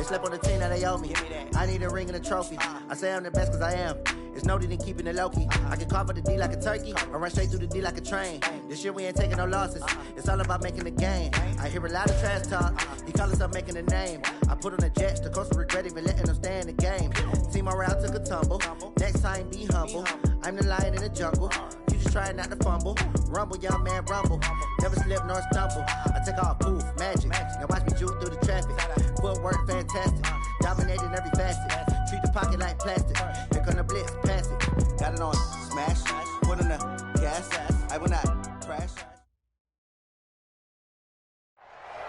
slept on the team that they owe me. I need a ring and a trophy. I say I'm the best because I am. It's no need in keeping it low-key. I can carve for the D like a turkey, or run straight through the D like a train. This year we ain't taking no losses. It's all about making the game. I hear a lot of trash talk. He call himself making a name. I put on the Jets. The coach will regret even letting them stay in the game. Team morale took a tumble. Next time be humble. I'm the lion in the jungle. You just trying not to fumble. Rumble, young man, rumble. Never slip nor stumble. I take off, poof, magic. Now watch me juke through the traffic. Footwork fantastic. Dominating every facet. Treat the pocket like plastic. Here come the blitz, pass it. Got it on smash. Put in the gas. I will not crash.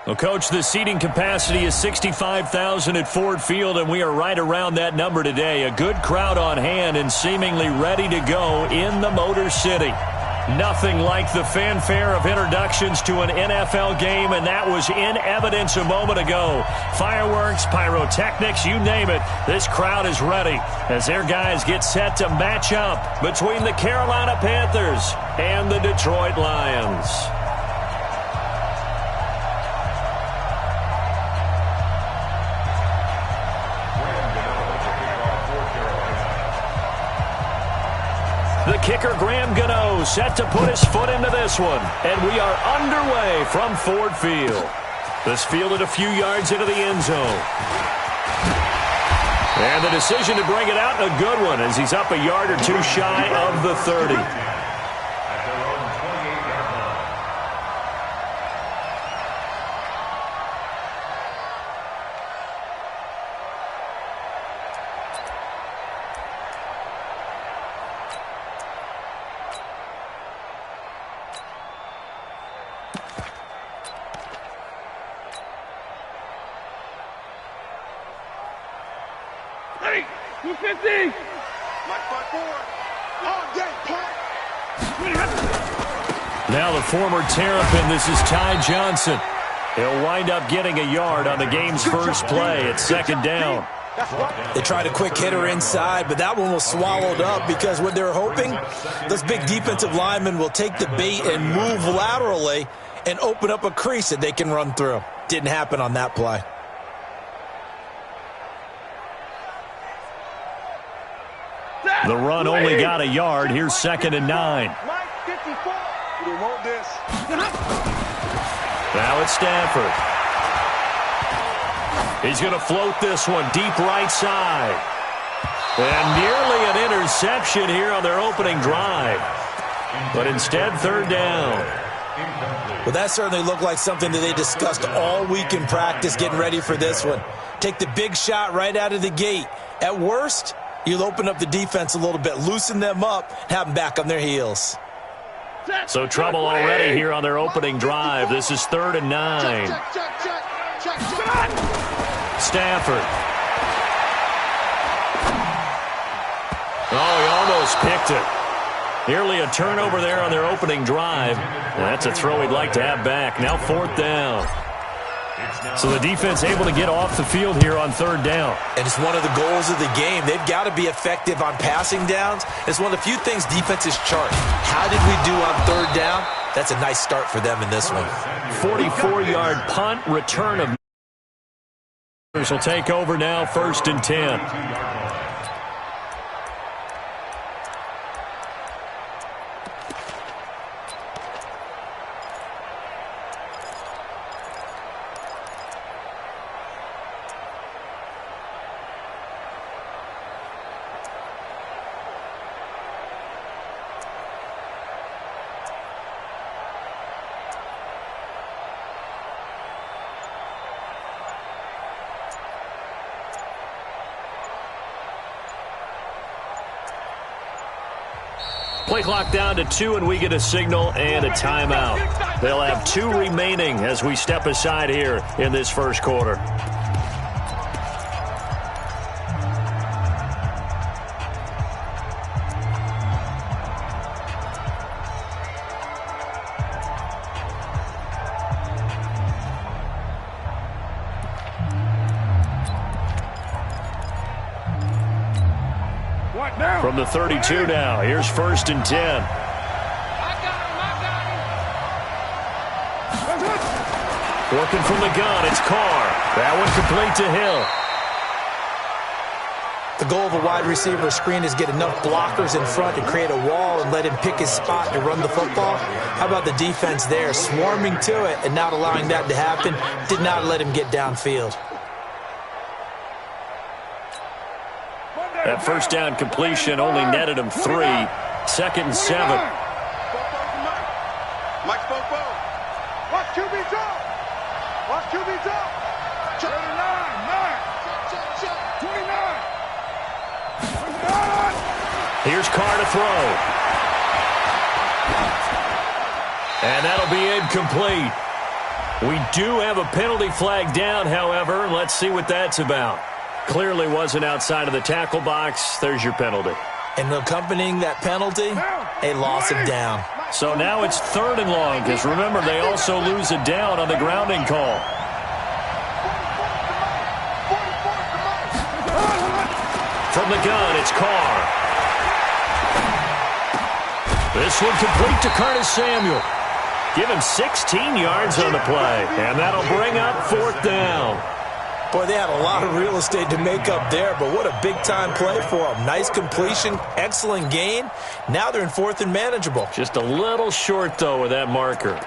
Well, Coach, the seating capacity is 65,000 at Ford Field, and we are right around that number today. A good crowd on hand and seemingly ready to go in the Motor City. Nothing like the fanfare of introductions to an NFL game, and that was in evidence a moment ago. Fireworks, pyrotechnics, you name it. This crowd is ready as their guys get set to match up between the Carolina Panthers and the Detroit Lions. The kicker, Graham Gano, set to put his foot into this one. And we are underway from Ford Field. This fielded a few yards into the end zone. And the decision to bring it out, a good one, as he's up a yard or two shy of the 30. Now the former Terrapin, this is Ty Johnson. He'll wind up getting a yard on the game's first play at second down. They tried a quick hitter inside, but that one was swallowed up because what they're hoping, those big defensive linemen will take the bait and move laterally and open up a crease that they can run through. Didn't happen on that play. The run only got a yard. Here's 2nd and 9. Now it's Stafford. He's going to float this one deep right side. And nearly an interception here on their opening drive. But instead, 3rd down. Well, that certainly looked like something that they discussed all week in practice getting ready for this one. Take the big shot right out of the gate. At worst, you'll open up the defense a little bit, loosen them up, have them back on their heels. So trouble already here on their opening drive. This is 3rd and 9. Stafford. Oh, he almost picked it. Nearly a turnover there on their opening drive. That's a throw he'd like to have back. Now 4th down. So the defense able to get off the field here on 3rd down. And it's one of the goals of the game. They've got to be effective on passing downs. It's one of the few things defenses chart. How did we do on 3rd down? That's a nice start for them in this one. 44-yard punt, return of will take over now, 1st and 10. Play clock down to 2, and we get a signal and a timeout. They'll have 2 remaining as we step aside here in this first quarter. From the 32 now, here's 1st and 10. Working from the gun, it's Carr. That one complete to Hill. The goal of a wide receiver screen is get enough blockers in front to create a wall and let him pick his spot to run the football. How about the defense there, swarming to it and not allowing that to happen? Did not let him get downfield. That first down completion only netted him 3. 2nd and 7. Mike Bobo. Watch QB drop. Watch QB drop. 39, 9, 29. Here's Carr to throw. And that'll be incomplete. We do have a penalty flag down, however. Let's see what that's about. Clearly wasn't outside of the tackle box. There's your penalty. And accompanying that penalty, a loss of down. So now it's 3rd and long, because remember, they also lose a down on the grounding call. From the gun, it's Carr. This one complete to Curtis Samuel. Give him 16 yards on the play, and that'll bring up 4th down. Boy, they had a lot of real estate to make up there, but what a big-time play for them. Nice completion, excellent gain. Now they're in 4th and manageable. Just a little short, though, with that marker.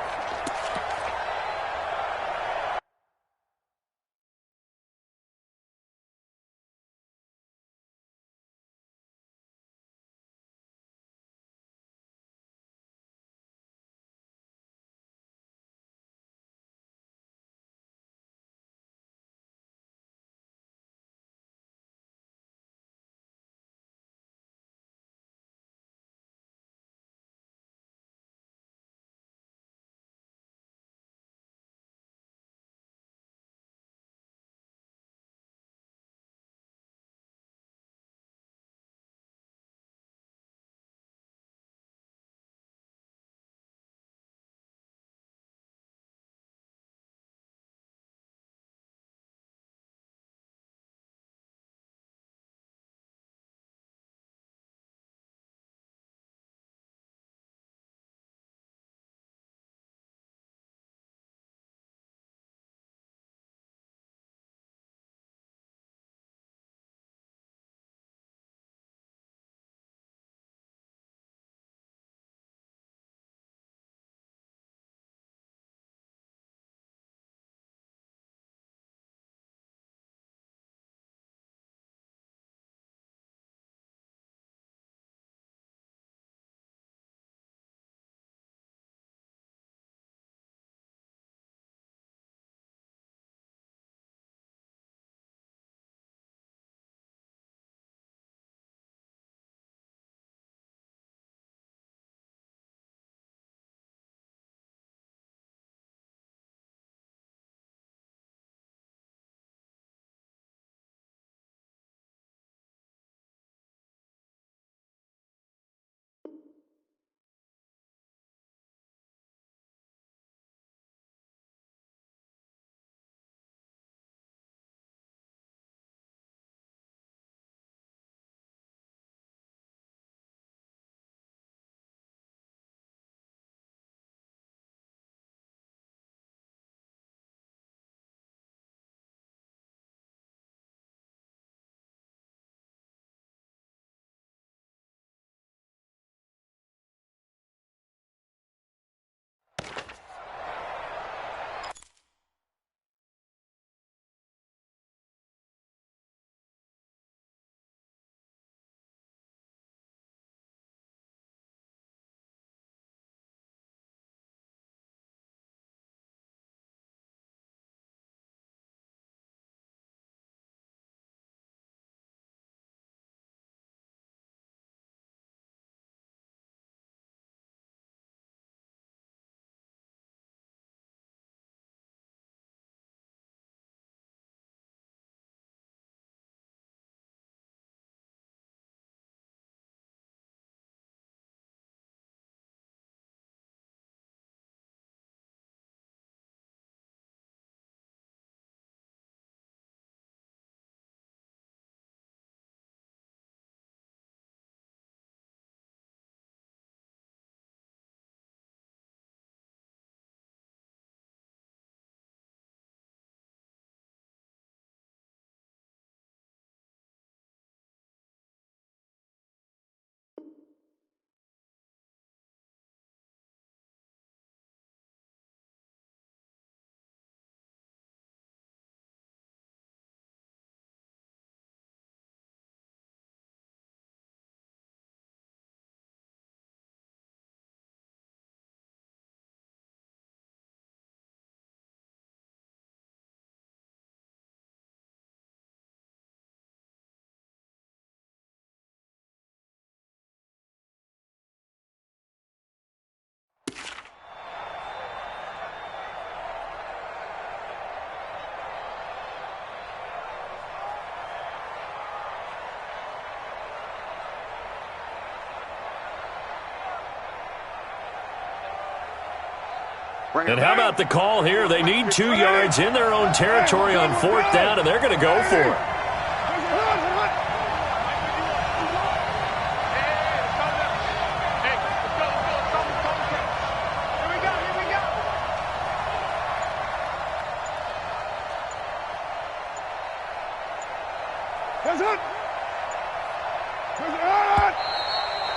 And how about the call here? They need 2 yards in their own territory on 4th down, and they're going to go for it.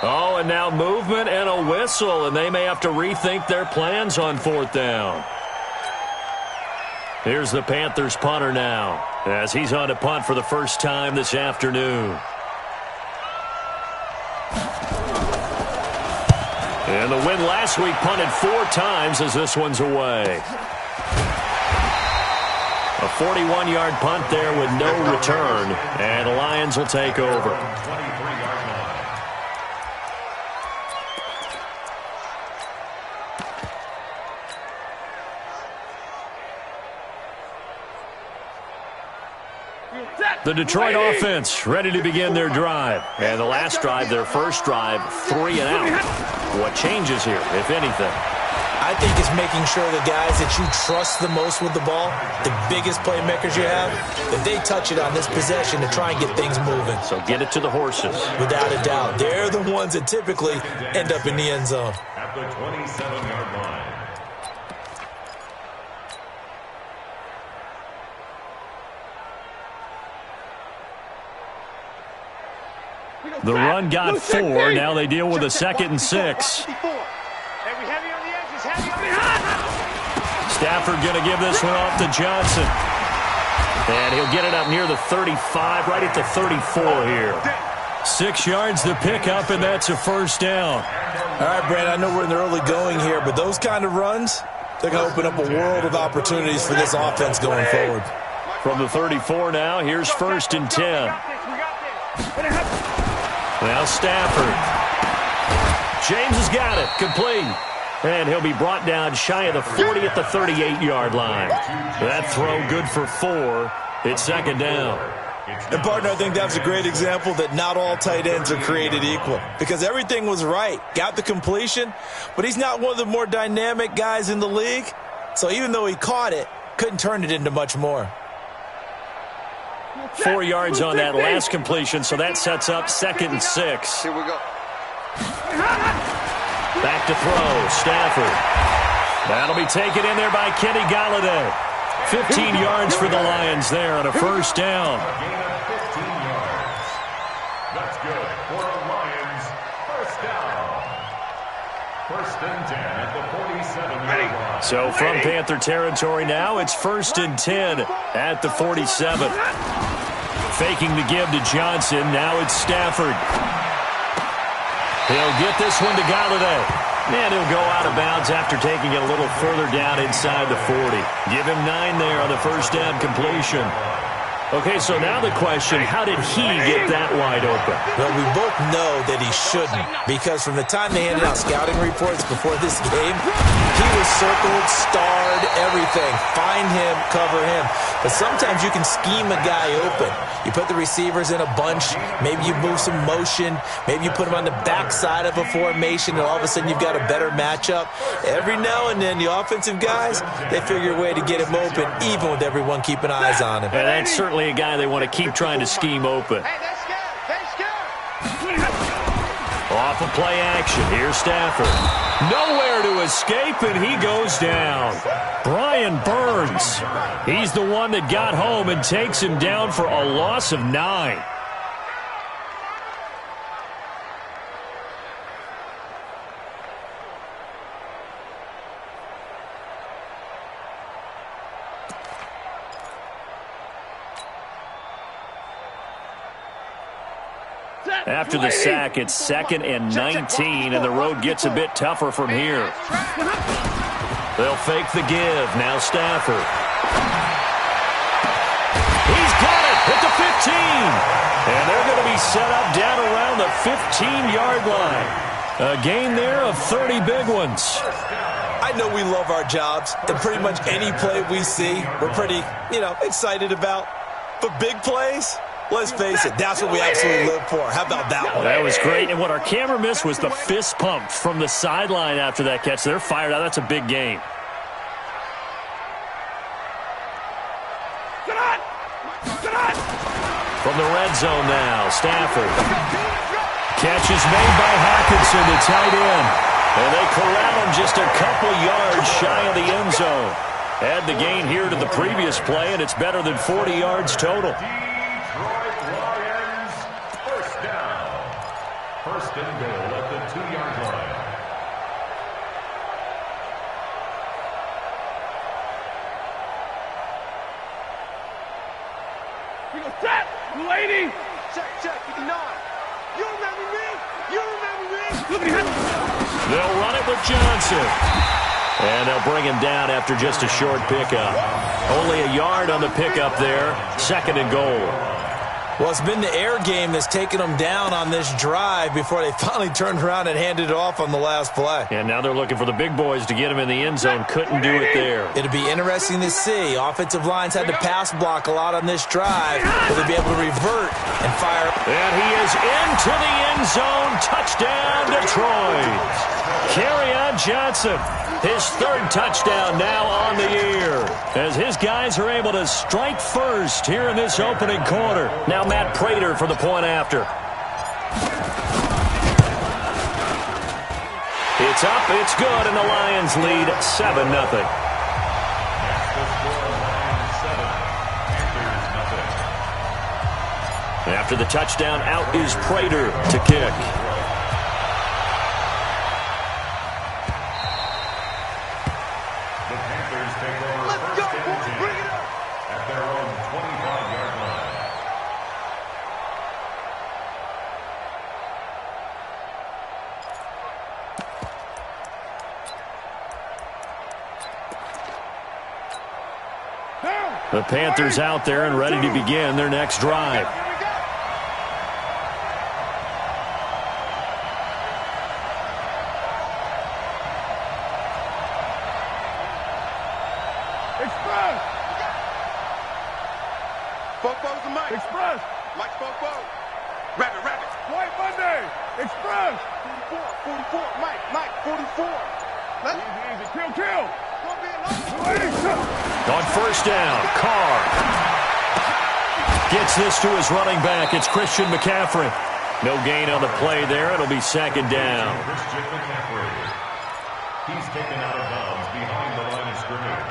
Oh, and now movement and a whistle, and they may have to rethink their plans on 4th down. Here's the Panthers punter now, as he's on to punt for the first time this afternoon. And the win last week punted 4 times as this one's away. A 41-yard punt there with no return, and the Lions will take over. The Detroit offense ready to begin their drive. And the last drive, their first drive, 3 and out. What changes here, if anything? I think it's making sure the guys that you trust the most with the ball, the biggest playmakers you have, that they touch it on this possession to try and get things moving. So get it to the horses. Without a doubt. They're the ones that typically end up in the end zone. At the 27-yard line. The run got 4. Now they deal with a 2nd and 6. Stafford going to give this one off to Johnson. And he'll get it up near the 35, right at the 34 here. 6 yards to pick up, and that's a first down. All right, Brad, I know we're in the early going here, but those kind of runs, they're going to open up a world of opportunities for this offense going forward. From the 34 now, here's 1st and 10. Now Stafford. James has got it. Complete. And he'll be brought down shy of the 40 at the 38-yard line. That throw good for 4. It's 2nd down. And, partner, I think that's a great example that not all tight ends are created equal. Because everything was right. Got the completion. But he's not one of the more dynamic guys in the league. So even though he caught it, couldn't turn it into much more. 4 yards on that last completion, so that sets up 2nd and 6. Here we go. Back to throw, Stafford. That'll be taken in there by Kenny Golladay. 15 yards for the Lions there on a first down. A gain of 15 yards. That's good for a Lions first down. 1st and 10 at the 47-yard line. So from Panther territory now, it's 1st and 10 at the 47. Faking the give to Johnson. Now it's Stafford. He'll get this one to Golladay. And he'll go out of bounds after taking it a little further down inside the 40. Give him 9 there on the first down completion. Okay, so now the question, how did he get that wide open? Well, we both know that he shouldn't, because from the time they handed out scouting reports before this game, he was circled, starred, everything. Find him, cover him. But sometimes you can scheme a guy open. You put the receivers in a bunch. Maybe you move some motion. Maybe you put them on the backside of a formation, and all of a sudden you've got a better matchup. Every now and then, the offensive guys, they figure a way to get him open, even with everyone keeping eyes on him. And that's certainly a guy they want to keep trying to scheme open. Off of play action. Here's Stafford. Nowhere to escape, and he goes down. Brian Burns. He's the one that got home and takes him down for a loss of 9. After the sack, it's 2nd and 19, and the road gets a bit tougher from here. They'll fake the give. Now Stafford. He's got it at the 15. And they're going to be set up down around the 15-yard line. A gain there of 30 big ones. I know we love our jobs, and pretty much any play we see, we're pretty, excited about. But big plays, let's face it, that's what we absolutely live for. How about that one? That was great. And what our camera missed was the fist pump from the sideline after that catch. They're fired out. That's a big game. From the red zone now, Stafford. Catch is made by Hawkinson, the tight end. And they corral him just a couple yards shy of the end zone. Add the gain here to the previous play, and it's better than 40 yards total. Detroit Lions, first down. First and goal at the 2-yard line. We go set, lady. Check, 59. You remember me? You remember me? Look at him. They'll run it with Johnson. And they'll bring him down after just a short pickup. Only a yard on the pickup there. Second and goal. Well, it's been the air game that's taken them down on this drive before they finally turned around and handed it off on the last play. And now they're looking for the big boys to get him in the end zone. Couldn't do it there. It'll be interesting to see. Offensive lines had to pass block a lot on this drive. Will they be able to revert and fire? And he is into the end zone. Touchdown, Detroit. Kerryon Johnson, his third touchdown now on the year, as his guys are able to strike first here in this opening quarter. Now Matt Prater for the point after. It's up, it's good, and the Lions lead 7-0. After the touchdown, out is Prater to kick. The Panthers out there and ready to begin their next drive. Express! Fofo's the mic. Express! Mike Fofo. Rabbit. White Monday. Express! 44. Mike, 44. Easy. Kill. On first down, Carr gets this to his running back. It's Christian McCaffrey. No gain on the play there. It'll be second down. Christian McCaffrey. He's taken out of bounds behind the line of scrimmage.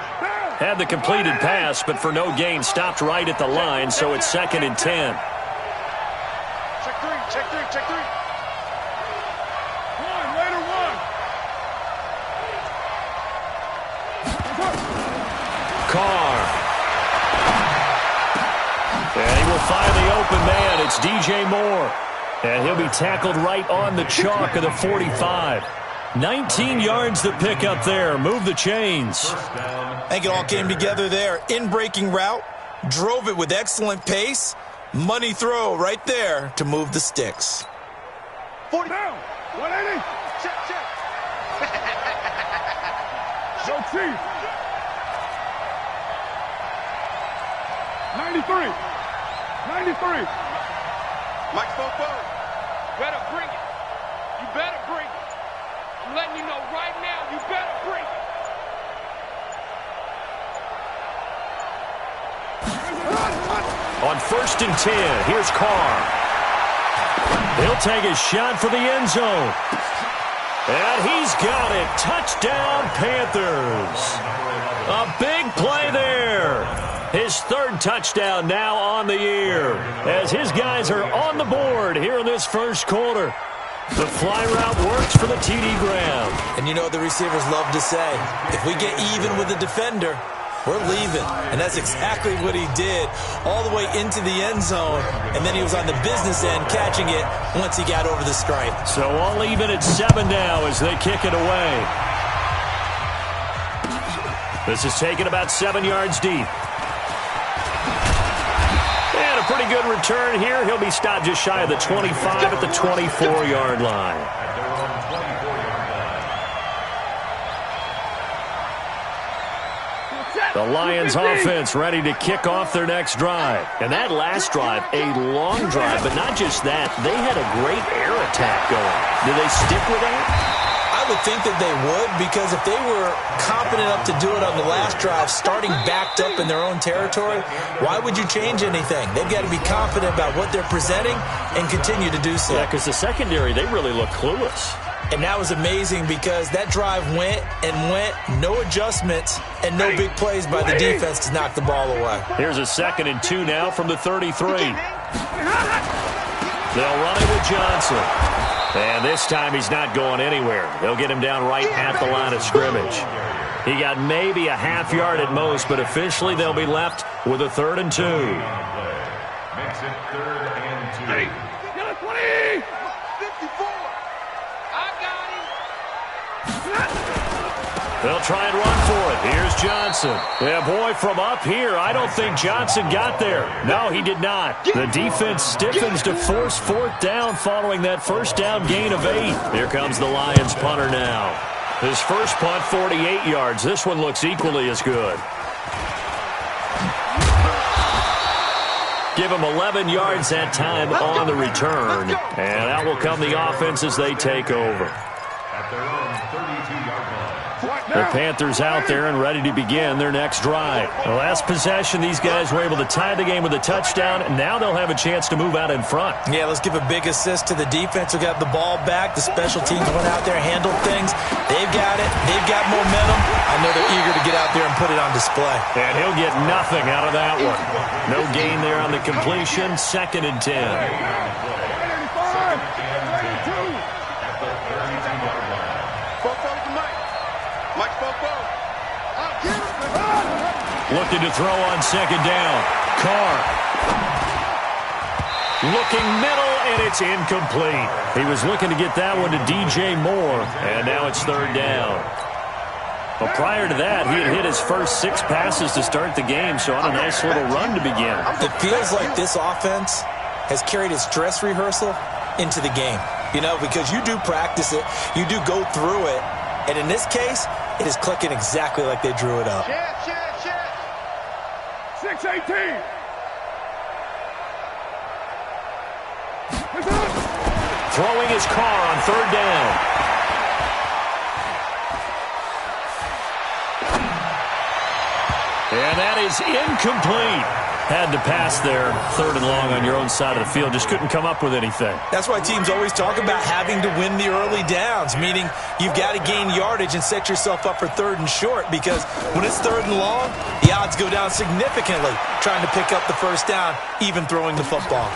Had the completed pass, but for no gain, stopped right at the line, so it's second and 10. Check three. Carr. And he will find the open man. It's DJ Moore. And he'll be tackled right on the chalk of the 45. 19 yards to pick up there. Move the chains. I think it all came together there. In-breaking route. Drove it with excellent pace. Money throw right there to move the sticks. 40 down. 180. Check. Yo, Chief. 93. Mike Fofo. Better bring it. You better bring it. I'm letting you know right now, you better bring it. On first and 10, here's Carr. He'll take a shot for the end zone. And he's got it. Touchdown, Panthers. A big play there. His third touchdown now on the year, as his guys are on the board here in this first quarter. The fly route works for the TD Graham. And you know what the receivers love to say? If we get even with the defender, we're leaving. And that's exactly what he did, all the way into the end zone. And then he was on the business end catching it once he got over the stripe. So all even at 7 now as they kick it away. This is taken about 7 yards deep. And a pretty good return here. He'll be stopped just shy of the 25 at the 24-yard line. The Lions offense ready to kick off their next drive. And that last drive, a long drive, but not just that. They had a great air attack going. Do they stick with that? I would think that they would, because if they were confident enough to do it on the last drive, starting backed up in their own territory, why would you change anything? They've got to be confident about what they're presenting and continue to do so. Yeah, because the secondary, they really look clueless. And that was amazing because that drive went and went, no adjustments, and no big plays by the defense to knock the ball away. Here's a 2nd and 2 now from the 33. They'll run it with Johnson. And this time he's not going anywhere. They'll get him down right at the line of scrimmage. He got maybe a half yard at most, but officially they'll be left with a 3rd and 2. Makes it 3rd and 2. 20! 54! I got him! They'll try and run for it. Here's Johnson. Yeah, boy, from up here, I don't think Johnson got there. No, he did not. The defense stiffens to force 4th down following that first down gain of 8. Here comes the Lions punter now. His first punt, 48 yards. This one looks equally as good. Give him 11 yards that time on the return. And out will come the offense as they take over. At their own 32-yard line. The Panthers out there and ready to begin their next drive. The last possession, these guys were able to tie the game with a touchdown, and now they'll have a chance to move out in front. Yeah, let's give a big assist to the defense who got the ball back. The special teams went out there, handled things. They've got it. They've got momentum. I know they're eager to get out there and put it on display. And he'll get nothing out of that one. No gain there on the completion. 2nd and 10. Looking to throw on 2nd down. Carr. Looking middle, and it's incomplete. He was looking to get that one to DJ Moore, and now it's 3rd down. Well, prior to that, he had hit his first 6 passes to start the game, so on a nice little run to begin. It feels like this offense has carried its dress rehearsal into the game. You know, because you do practice it, you do go through it, and in this case, it is clicking exactly like they drew it up. 6-18. Throwing his Carr on 3rd down. And that is incomplete. Had to pass there, 3rd and long on your own side of the field. Just couldn't come up with anything. That's why teams always talk about having to win the early downs, meaning you've got to gain yardage and set yourself up for 3rd and short, because when it's 3rd and long, the odds go down significantly trying to pick up the first down, even throwing the football.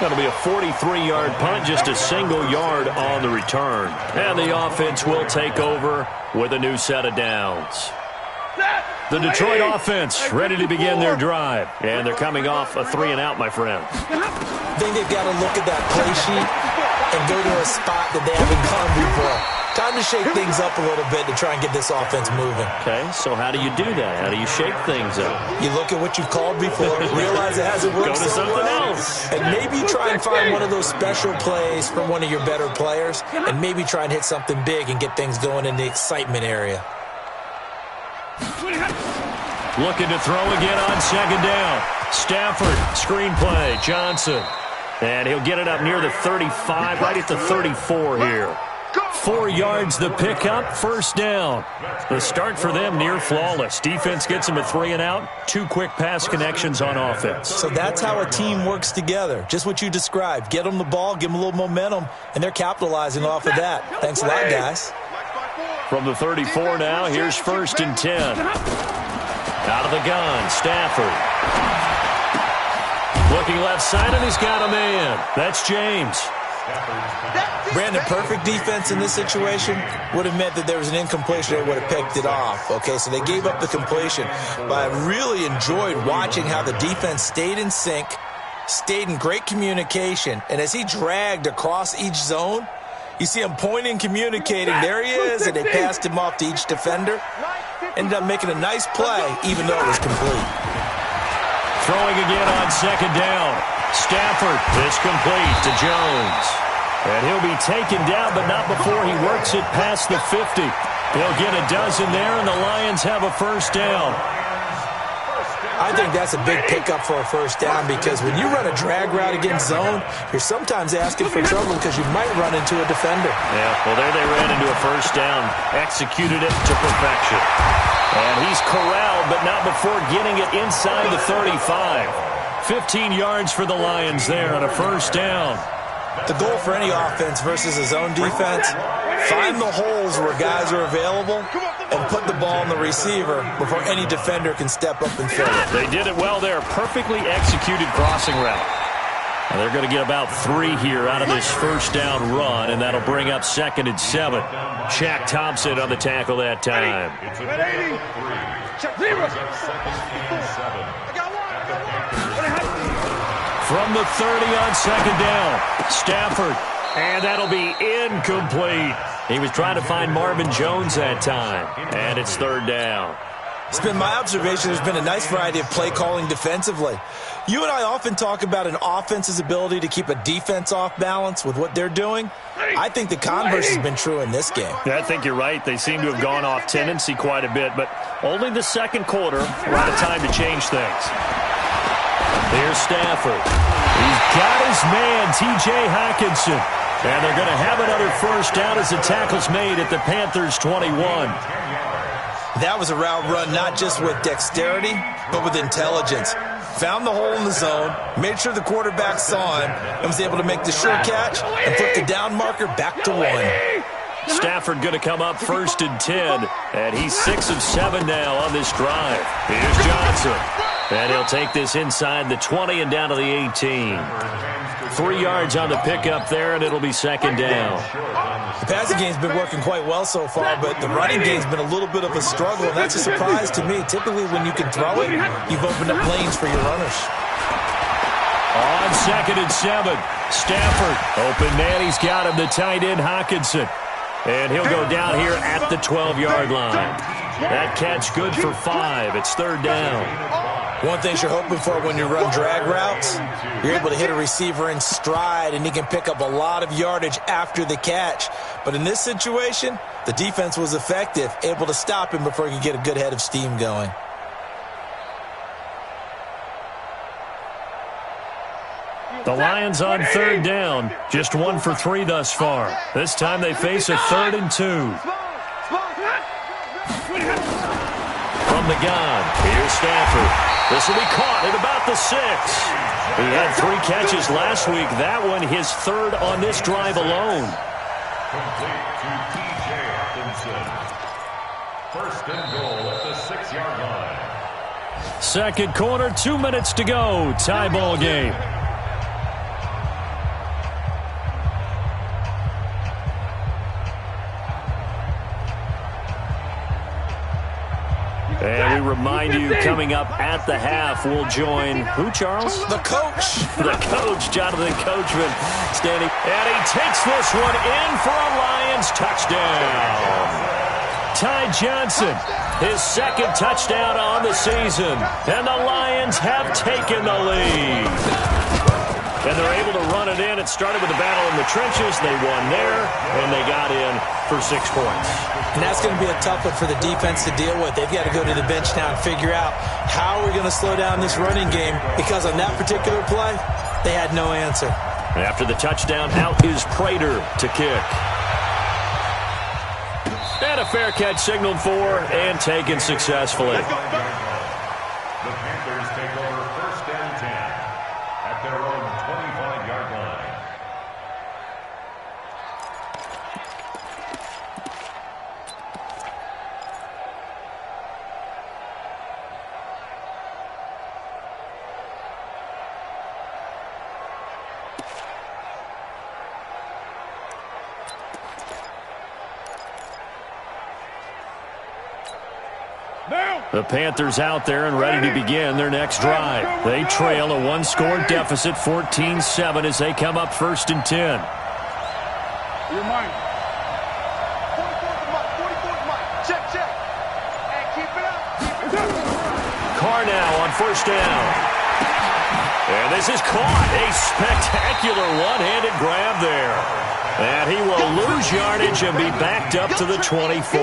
That'll be a 43-yard punt, just a single yard on the return. And the offense will take over with a new set of downs. The Detroit offense ready to begin their drive. And they're coming off a 3-and-out, my friend. I think they've got to look at that play sheet and go to a spot that they haven't gone before. Time to shake things up a little bit to try and get this offense moving. Okay, so how do you do that? How do you shake things up? You look at what you've called before, realize it hasn't worked Go to something else. and maybe try and find one of those special plays from one of your better players, and maybe try and hit something big and get things going in the excitement area. Looking to throw again on 2nd down. Stafford, screenplay, Johnson. And he'll get it up near the 35, right at the 34 here. 4 yards the pickup, 1st down. The start for them near flawless. Defense gets him a 3-and-out, 2 quick pass connections on offense. So that's how a team works together. Just what you described. Get them the ball, give them a little momentum, and they're capitalizing off of that. Thanks a lot, guys. From the 34 now, here's 1st and 10. Out of the gun, Stafford. Looking left side, and he's got a man. That's James. Brandon, perfect defense in this situation would have meant that there was an incompletion. They would have picked it off. Okay, so they gave up the completion. But I really enjoyed watching how the defense stayed in sync, stayed in great communication. And as he dragged across each zone, you see him pointing, communicating. There he is, and they passed him off to each defender. Ended up making a nice play, even though it was complete. Throwing again on 2nd down. Stafford, this complete to Jones. And he'll be taken down, but not before he works it past the 50. He'll get a dozen there, and the Lions have a 1st down. I think that's a big pickup for a first down because when you run a drag route against zone, you're sometimes asking for trouble because you might run into a defender. Yeah, well, there they ran into a first down, executed it to perfection. And he's corralled, but not before getting it inside the 35. 15 yards for the Lions there on a first down. The goal for any offense versus a zone defense, find the holes where guys are available and put the ball on the receiver before any defender can step up and fill it. They did it well there. Perfectly executed crossing route. Now they're going to get about 3 here out of this first down run, and that'll bring up 2nd and 7. Shaq Thompson on the tackle that time. It's a gain of 3. Brings up 2nd and 7. From the 30 on 2nd down, Stafford, and that'll be incomplete. He was trying to find Marvin Jones that time, and it's 3rd down. It's been my observation there's been a nice variety of play calling defensively. You and I often talk about an offense's ability to keep a defense off balance with what they're doing. I think the converse has been true in this game. Yeah, I think you're right. They seem to have gone off tendency quite a bit, but only the 2nd quarter, a lot of time to change things. Here's Stafford. He's got his man, T.J. Hockenson. And they're going to have another first down as the tackle's made at the Panthers' 21. That was a route run not just with dexterity, but with intelligence. Found the hole in the zone, made sure the quarterback saw him, and was able to make the sure catch and flip the down marker back to 1. Stafford going to come up 1st and 10, and he's 6 of 7 now on this drive. Here's Johnson, and he'll take this inside the 20 and down to the 18. 3 yards on the pickup there, and it'll be 2nd down. The passing game's been working quite well so far, but the running game's been a little bit of a struggle, and that's a surprise to me. Typically, when you can throw it, you've opened up lanes for your runners. On 2nd and 7, Stafford, open man, he's got him, the tight end Hockenson. And he'll go down here at the 12-yard line. That catch good for 5. It's 3rd down. One thing you're hoping for when you run drag routes, you're able to hit a receiver in stride, and he can pick up a lot of yardage after the catch. But in this situation, the defense was effective, able to stop him before he could get a good head of steam going. The Lions on 3rd down, just 1 for 3 thus far. This time they face a 3rd and 2. From the gun, here's Stafford. This will be caught at about the 6. He had 3 catches last week. That one his 3rd on this drive alone. Complete to T.J. Hockenson. 1st and goal at the 6-yard line. 2nd quarter, 2 minutes to go. Tie ball game. And we remind you, coming up at the half, we'll join who, Charles? The coach. The coach, Jonathan Coachman, standing. And he takes this one in for a Lions touchdown. Ty Johnson, his 2nd touchdown on the season. And the Lions have taken the lead. And they're able to run it in. It started with a battle in the trenches. They won there, and they got in for 6 points. And that's going to be a tough one for the defense to deal with. They've got to go to the bench now and figure out how we're going to slow down this running game, because on that particular play, they had no answer. After the touchdown, out is Prater to kick. And a fair catch signaled for and taken successfully. The Panthers take over 1st and 10 at their own 25-yard line. The Panthers out there and ready to begin their next drive. They trail a 1-score deficit, 14-7, as they come up 1st and 10. Your mind. 44 mark. Check. And keep it up. Carr now on 1st down. And this is caught. A spectacular one-handed grab there. And he will lose yardage and be backed up to the 24.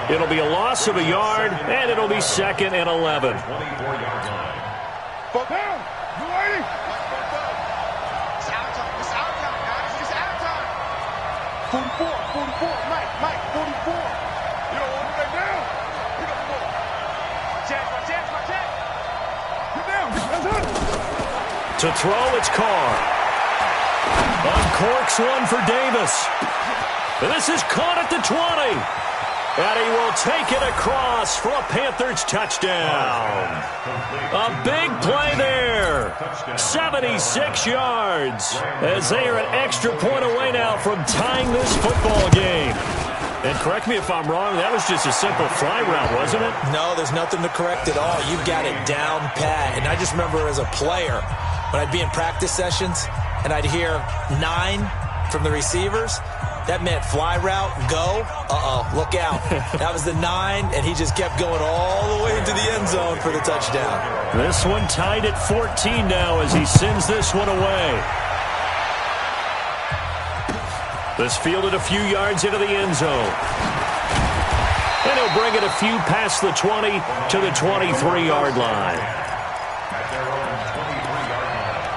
It'll be a loss of a yard, and it'll be 2nd and 11. 24-yard line. Go down. You ready? It's out time. It's out time, guys. It's out time. 44. Mike, 44. You don't want to stay down. Pick up the ball. My check. Get down. That's it. To throw, it's Carr. Uncorks one for Davis. And this is caught at the 20. And he will take it across for a Panthers touchdown. A big play there. 76 yards. As they are an extra point away now from tying this football game. And correct me if I'm wrong, that was just a simple fly route, wasn't it? No, there's nothing to correct at all. You've got it down pat. And I just remember as a player, when I'd be in practice sessions and I'd hear 9 from the receivers, that meant fly route, go, look out. That was the 9, and he just kept going all the way into the end zone for the touchdown. This one tied at 14 now as he sends this one away. This fielded a few yards into the end zone. And he'll bring it a few past the 20 to the 23-yard line. At their own 23-yard line.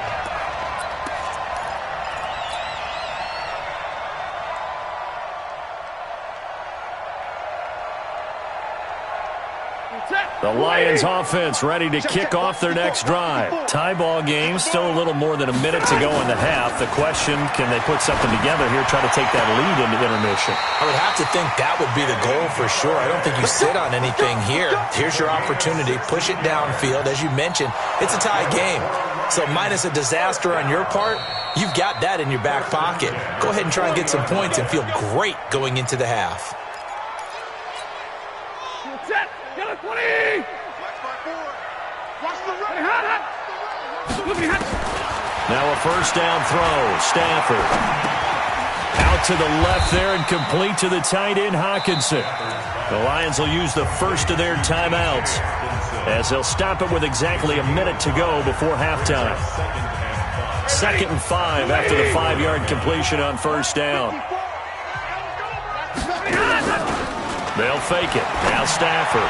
The Lions offense ready to kick off their next drive. Tie ball game, still a little more than a minute to go in the half. The question, can they put something together here, try to take that lead into intermission? I would have to think that would be the goal for sure. I don't think you sit on anything here. Here's your opportunity. Push it downfield. As you mentioned, it's a tie game. So minus a disaster on your part, you've got that in your back pocket. Go ahead and try and get some points and feel great going into the half. Set. Get a 20. Watch my board. Watch the run. Now a first down throw. Stafford. Out to the left there and complete to the tight end, Hockenson. The Lions will use the first of their timeouts as they'll stop it with exactly a minute to go before halftime. 2nd and 5 after the 5-yard completion on first down. They'll fake it. Now Stafford.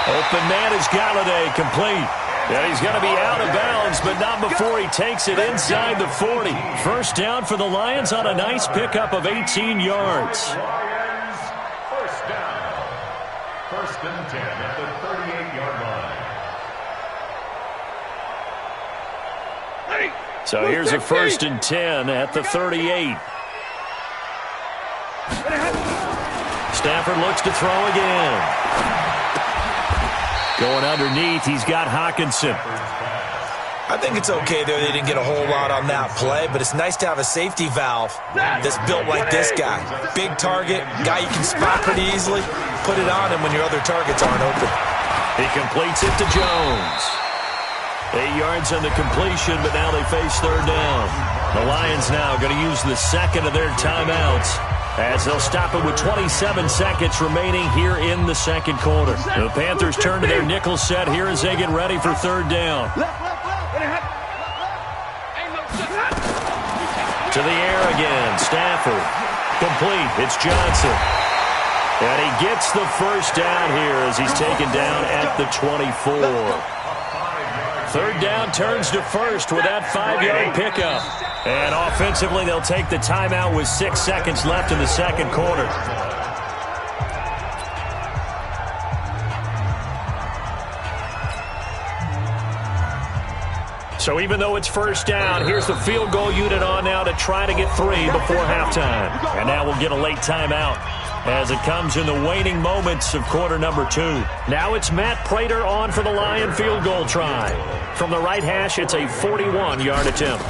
Open man is Galladay, complete. And he's going to be out of bounds, but not before he takes it inside the 40. First down for the Lions on a nice pickup of 18 yards. Lions, first down. 1st and 10 at the 38-yard line. So here's a 1st and 10 at the 38. Stafford looks to throw again. Going underneath, he's got Hockenson. I think it's okay there. They didn't get a whole lot on that play, but it's nice to have a safety valve that's built like this guy. Big target, guy you can spot pretty easily. Put it on him when your other targets aren't open. He completes it to Jones. 8 yards on the completion, but now they face third down. The Lions now going to use the second of their timeouts as they'll stop it with 27 seconds remaining here in the second quarter. The Panthers turn to their nickel set here as they get ready for third down. To the air again, Stafford. Complete, it's Johnson. And he gets the first down here as he's taken down at the 24. Third down turns to first with that 5-yard pickup. And offensively, they'll take the timeout with 6 seconds left in the second quarter. So even though it's first down, here's the field goal unit on now to try to get 3 before halftime. And now we'll get a late timeout as it comes in the waning moments of quarter number 2. Now it's Matt Prater on for the Lion field goal try. From the right hash, it's a 41-yard attempt.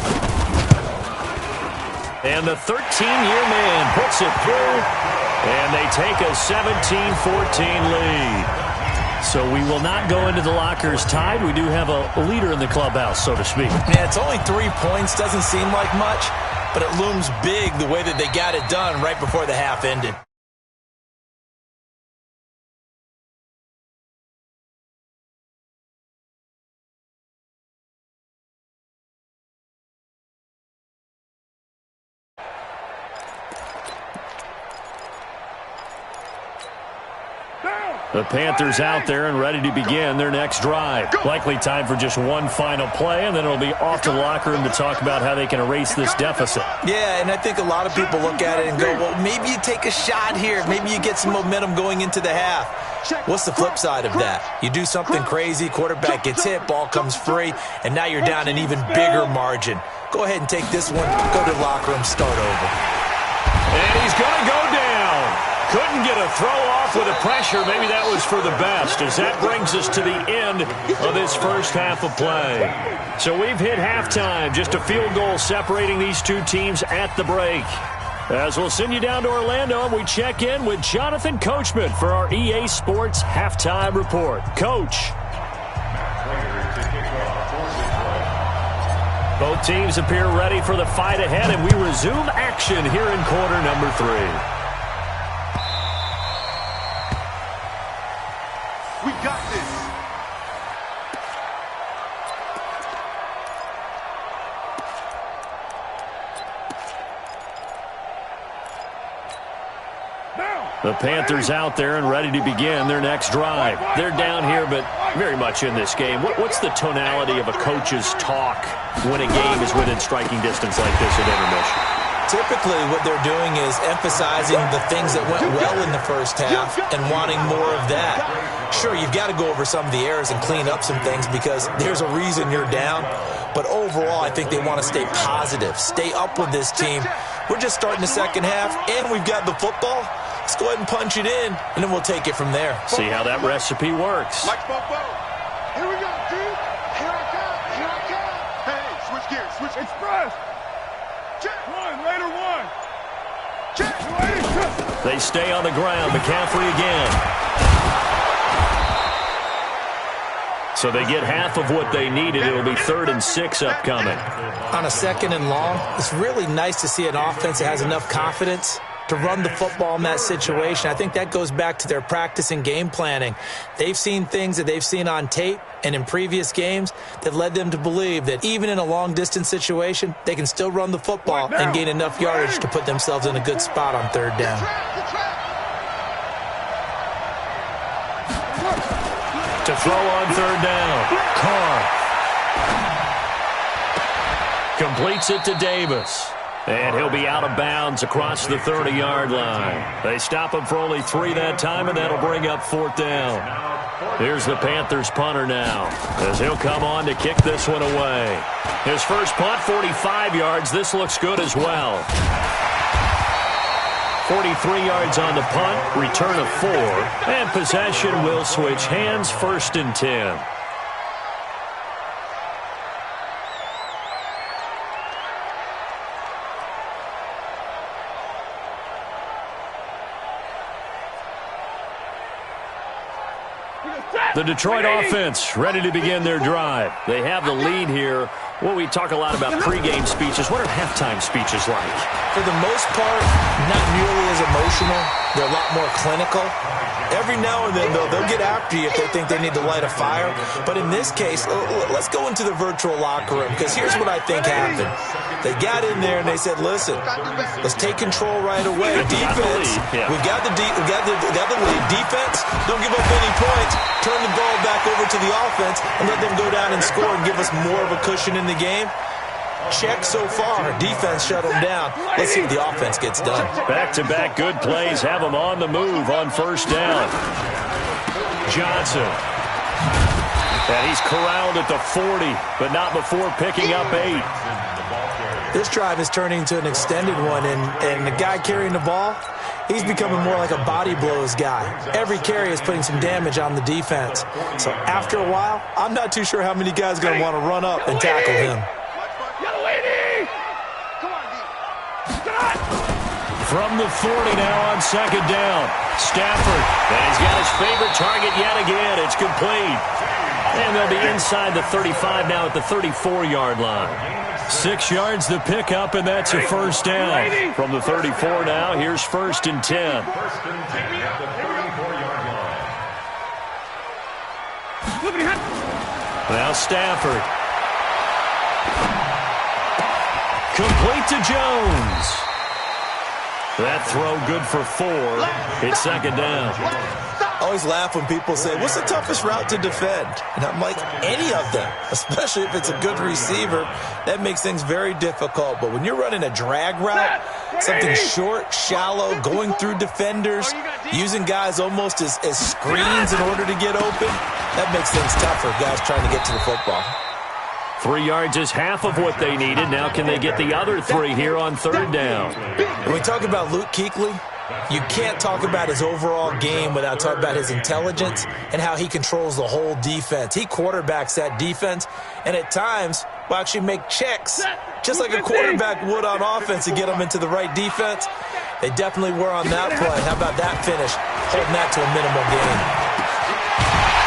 And the 13-year man puts it through, and they take a 17-14 lead. So we will not go into the lockers tied. We do have a leader in the clubhouse, so to speak. Man, it's only 3 points. Doesn't seem like much, but it looms big the way that they got it done right before the half ended. The Panthers out there and ready to begin their next drive. Likely time for just one final play, and then it'll be off to the locker room to talk about how they can erase this deficit. Yeah, and I think a lot of people look at it and go, well, maybe you take a shot here. Maybe you get some momentum going into the half. What's the flip side of that? You do something crazy, quarterback gets hit, ball comes free, and now you're down an even bigger margin. Go ahead and take this one, go to the locker room, start over. And he's going to go down. Couldn't get a throw off with the pressure. Maybe that was for the best, as that brings us to the end of this first half of play. So we've hit halftime, just a field goal separating these two teams at the break. As we'll send you down to Orlando, and we check in with Jonathan Coachman for our EA Sports Halftime Report. Coach. Both teams appear ready for the fight ahead, and we resume action here in quarter number 3. We got this. The Panthers out there and ready to begin their next drive. They're down here, but very much in this game. What's the tonality of a coach's talk when a game is within striking distance like this at intermission? Typically, what they're doing is emphasizing the things that went well in the first half and wanting more of that. Sure, you've got to go over some of the errors and clean up some things because there's a reason you're down. But overall, I think they want to stay positive, stay up with this team. We're just starting the second half, and we've got the football. Let's go ahead and punch it in, and then we'll take it from there. See how that recipe works. Like Bobo. Here we go, dude. Here I come. Here I come. Hey, switch gears. Switch express. Check. One. Later one. Check. They stay on the ground. McCaffrey again. So they get half of what they needed. It'll be 3rd and 6 upcoming. On a 2nd and long, it's really nice to see an offense that has enough confidence to run the football in that situation. I think that goes back to their practice and game planning. They've seen things that they've seen on tape and in previous games that led them to believe that even in a long-distance situation, they can still run the football and gain enough yardage to put themselves in a good spot on 3rd down. To throw on 3rd down. Carr completes it to Davis. And he'll be out of bounds across the 30-yard line. They stop him for only 3 that time, and that'll bring up 4th down. Here's the Panthers punter now, as he'll come on to kick this one away. His first punt, 45 yards. This looks good as well. 43 yards on the punt, return of 4, and possession will switch hands, 1st and 10. The Detroit offense ready to begin their drive. They have the lead here. Well, we talk a lot about pregame speeches. What are halftime speeches like? For the most part, not nearly as emotional. They're a lot more clinical. Every now and then, though, they'll get after you if they think they need to light a fire. But in this case, let's go into the virtual locker room, because here's what I think happened. They got in there and they said, listen, let's take control right away. Defense, we've got the lead. Defense, don't give up any points. Turn the ball back over to the offense and let them go down and score and give us more of a cushion in the game. Check so far. Defense shut them down. Let's see what the offense gets done. Back-to-back good plays have them on the move on 1st down. Johnson. And he's corralled at the 40, but not before picking up 8. This drive is turning into an extended one, and the guy carrying the ball, he's becoming more like a body blows guy. Every carry is putting some damage on the defense. So after a while, I'm not too sure how many guys are going to want to run up and tackle him. From the 40 now on 2nd down. Stafford. And he's got his favorite target yet again. It's complete. And they'll be inside the 35 now at the 34-yard line. 6 yards to pick up, and that's a 1st down. From the 34 now, here's 1st and 10. 1st and 10 at the 34-yard line. Now Stafford. Complete to Jones. That throw good for 4. It's 2nd down. I always laugh when people say, what's the toughest route to defend? And I'm like, any of them, especially if it's a good receiver. That makes things very difficult. But when you're running a drag route, something short, shallow, going through defenders, using guys almost as screens in order to get open, that makes things tough for guys trying to get to the football. 3 yards is half of what they needed. Now can they get the other 3 here on 3rd down? When we talk about Luke Kuechly, you can't talk about his overall game without talking about his intelligence and how he controls the whole defense. He quarterbacks that defense, and at times will actually make checks, just like a quarterback would on offense to get them into the right defense. They definitely were on that play. How about that finish, holding that to a minimal gain?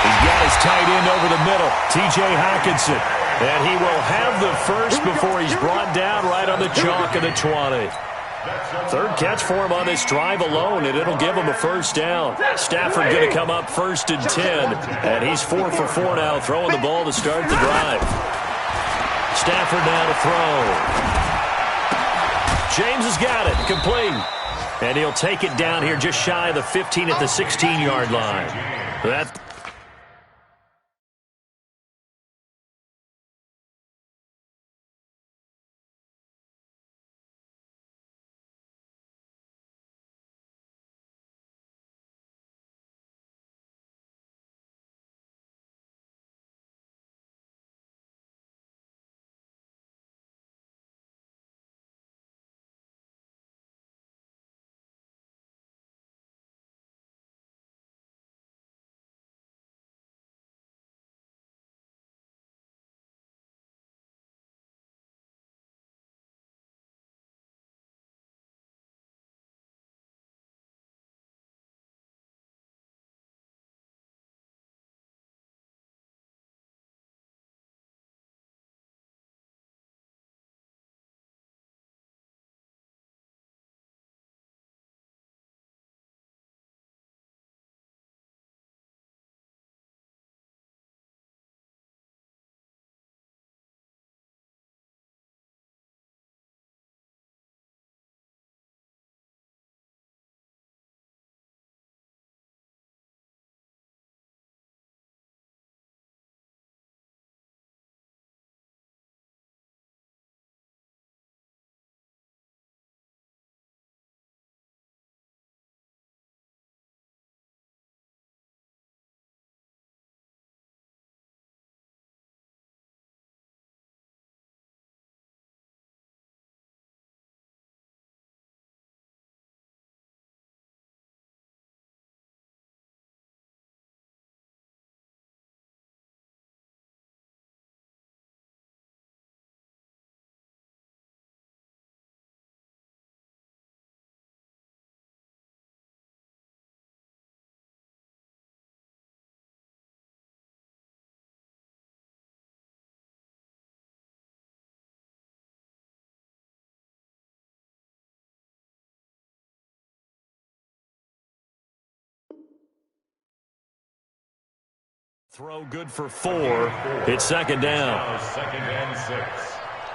He's got his tight end over the middle, T.J. Hockenson. And he will have the first before he's brought down right on the chalk of the 20. 3rd catch for him on this drive alone, and it'll give him a 1st down. Stafford going to come up 1st and 10, and he's 4 for 4 now, throwing the ball to start the drive. Stafford now to throw. James has got it, complete. And he'll take it down here just shy of the 15 at the 16-yard line. That throw good for 4. It's 2nd down. 2nd and 6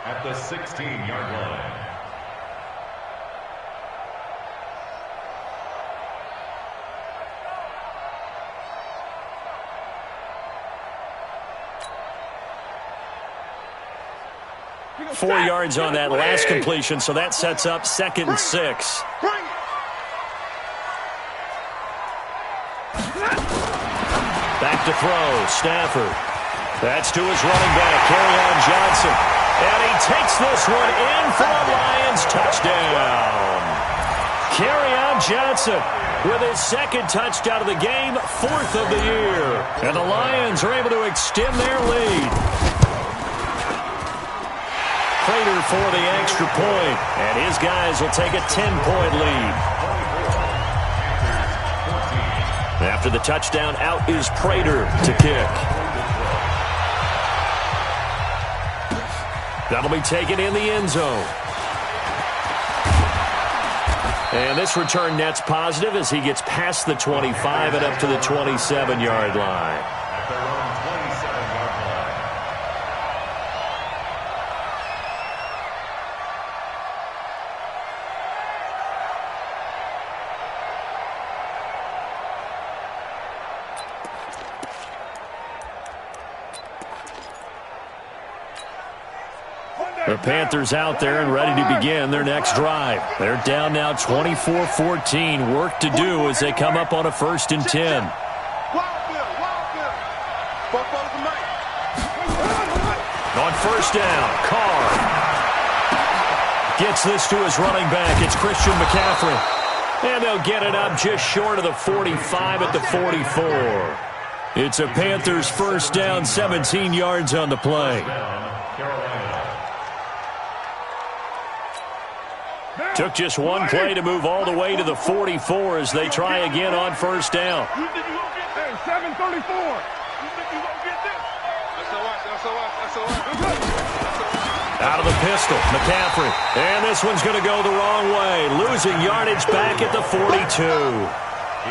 at the 16-yard line. Four yards on that last completion, so that sets up 2nd and 6. Back to throw, Stafford. That's to his running back, Kerryon Johnson. And he takes this one in for a Lions touchdown. Kerryon Johnson with his 2nd touchdown of the game, 4th of the year. And the Lions are able to extend their lead. Prater for the extra point, and his guys will take a 10-point lead. After the touchdown, out is Prater to kick. That'll be taken in the end zone. And this return net's positive as he gets past the 25 and up to the 27-yard line. The Panthers out there and ready to begin their next drive. They're down now 24-14. Work to do as they come up on a 1st and 10. On 1st down, Carr gets this to his running back. It's Christian McCaffrey. And they'll get it up just short of the 45 at the 44. It's a Panthers 1st down, 17 yards on the play. Took just one play to move all the way to the 44 as they try again on 1st down. Hey, 734. Out of the pistol, McCaffrey. And this one's going to go the wrong way. Losing yardage back at the 42.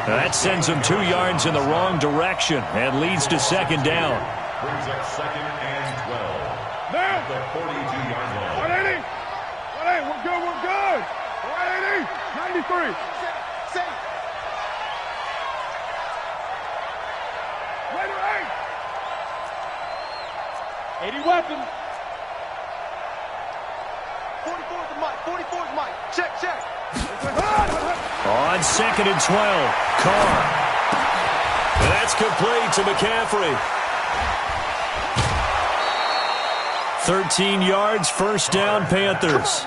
That sends him 2 yards in the wrong direction and leads to 2nd down. Brings up 2nd and 12. At the 42-yard line. 180. 180. We're good. We're good. 180. 93. Safe. Raider 8. 80 weapons. 44's the mic. 44's mic. Check. On 2nd and 12, Carr. That's complete to McCaffrey. 13 yards, 1st down, Panthers.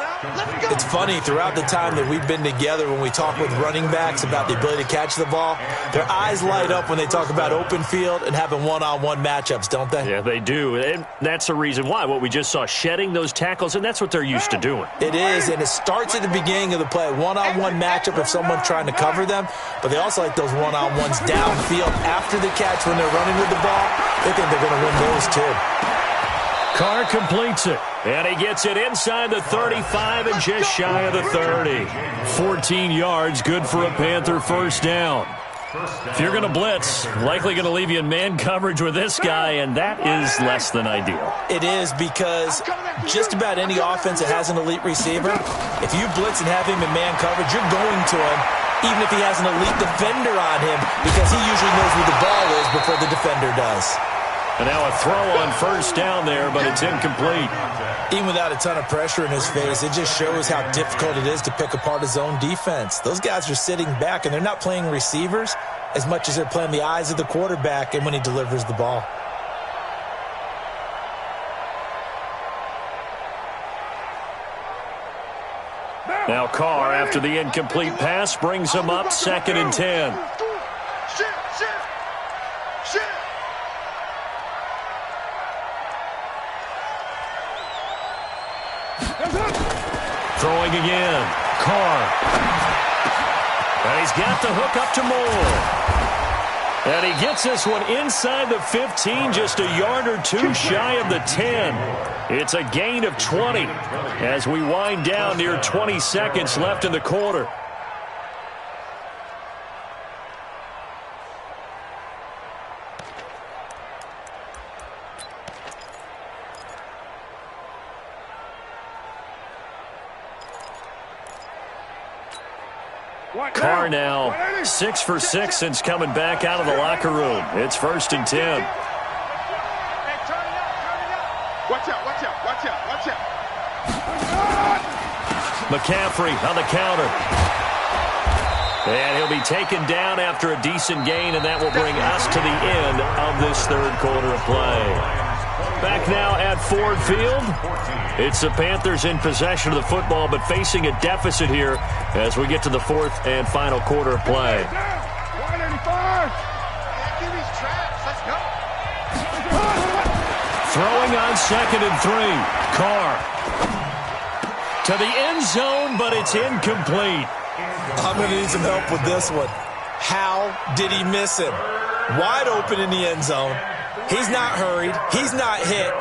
It's funny, throughout the time that we've been together, when we talk with running backs about the ability to catch the ball, their eyes light up when they talk about open field and having one-on-one matchups, don't they? Yeah, they do. And that's the reason why. What we just saw, shedding those tackles, and that's what they're used to doing. It is, and it starts at the beginning of the play. One-on-one matchup if someone's trying to cover them, but they also like those one-on-ones downfield after the catch when they're running with the ball. They think they're going to win those too. Carr completes it, and he gets it inside the 35 and just shy of the 30. 14 yards, good for a Panther 1st down. If you're going to blitz, likely going to leave you in man coverage with this guy, and that is less than ideal. It is, because just about any offense that has an elite receiver, if you blitz and have him in man coverage, you're going to him, even if he has an elite defender on him, because he usually knows where the ball is before the defender does. And now a throw on 1st down there, but it's incomplete. Even without a ton of pressure in his face, it just shows how difficult it is to pick apart his own defense. Those guys are sitting back, and they're not playing receivers as much as they're playing the eyes of the quarterback and when he delivers the ball. Now Carr, after the incomplete pass, brings him up 2nd and 10. Throwing again, Carr. And he's got the hook up to Moore. And he gets this one inside the 15, just a yard or two shy of the 10. It's a gain of 20 as we wind down near 20 seconds left in the quarter. Carr now 6 for 6 since coming back out of the locker room. It's 1st and 10. Watch out. McCaffrey on the counter. And he'll be taken down after a decent gain, and that will bring us to the end of this 3rd quarter of play. Back now at Ford Field. It's the Panthers in possession of the football, but facing a deficit here as we get to the 4th and final quarter of play. 185. Let's go. Throwing on 2nd and 3. Carr to the end zone, but it's incomplete. I'm going to need some help with this one. How did he miss it? Wide open in the end zone. He's not hurried. He's not hit.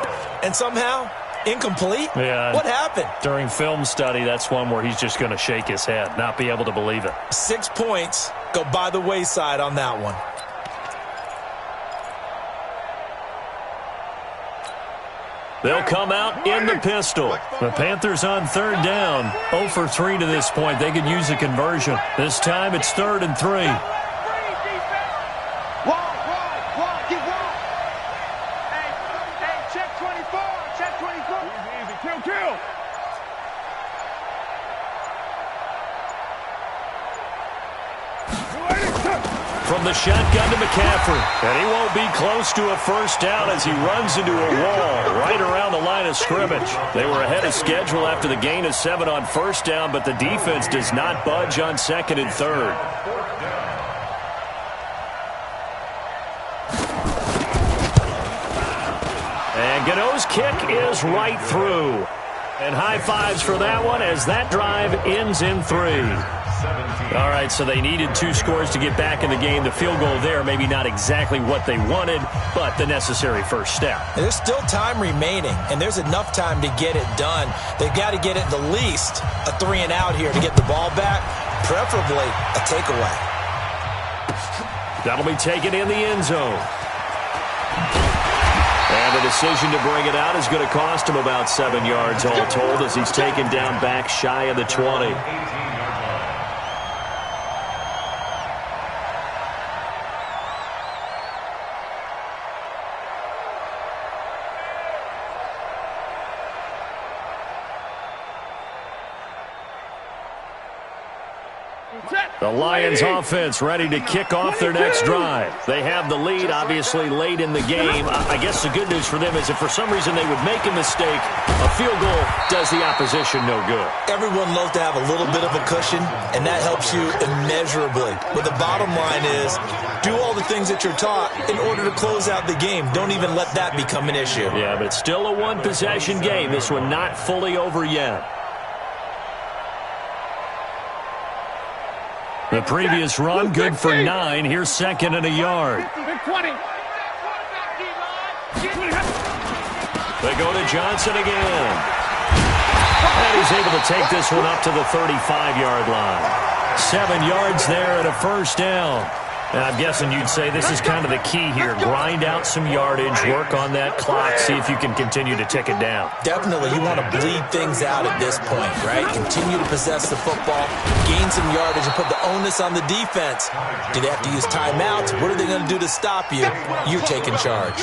And somehow, incomplete? Yeah. What happened? During film study, that's one where he's just going to shake his head, not be able to believe it. 6 points go by the wayside on that one. They'll come out in the pistol. The Panthers on 3rd down. 0 for 3 to this point. They could use a conversion. This time it's 3rd and 3. kill. From the shotgun to McCaffrey. And he won't be close to a first down as he runs into a wall right around the line of scrimmage. They were ahead of schedule after the gain of 7 on first down, but the defense does not budge on second and third. And Gano's kick is right through. And high fives for that one as that drive ends in 3. All right, so they needed 2 scores to get back in the game. The field goal there, maybe not exactly what they wanted, but the necessary first step. There's still time remaining, and there's enough time to get it done. They've got to get it the least a 3 and out here to get the ball back, preferably a takeaway. That'll be taken in the end zone. And the decision to bring it out is going to cost him about 7 yards all told as he's taken down back shy of the 20. The Lions offense ready to kick off their next drive. They have the lead, obviously, late in the game. I guess the good news for them is if for some reason they would make a mistake, a field goal does the opposition no good. Everyone loves to have a little bit of a cushion, and that helps you immeasurably. But the bottom line is, do all the things that you're taught in order to close out the game. Don't even let that become an issue. Yeah, but it's still a one-possession game. This one not fully over yet. The previous run, good for 9. Here's second and a yard. They go to Johnson again. And he's able to take this one up to the 35-yard line. 7 yards there and a first down. And I'm guessing you'd say this is kind of the key here. Grind out some yardage, work on that clock, see if you can continue to tick it down. Definitely. You want to bleed things out at this point, right? Continue to possess the football, gain some yardage, and put the onus on the defense. Do they have to use timeouts? What are they going to do to stop you? You're taking charge.